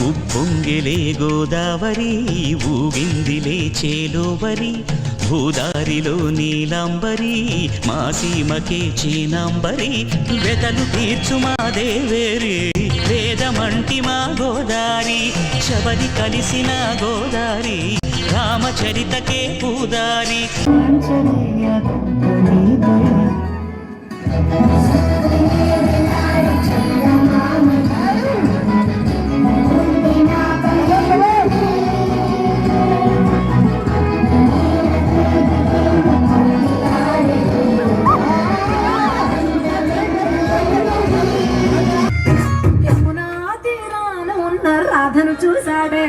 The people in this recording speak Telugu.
ఉప్పొంగిలే గోదావరి ఊగిందిలే చేలోవరి భూదారిలో నీలాంబరి మా సీమకే చీనాంబరి వెతలు తీర్చు మా దేవేరి వేదమంటి మా గోదారి శబరి కలిసిన గోదారి రామచరితకే పూదారి రాధను చూసాడే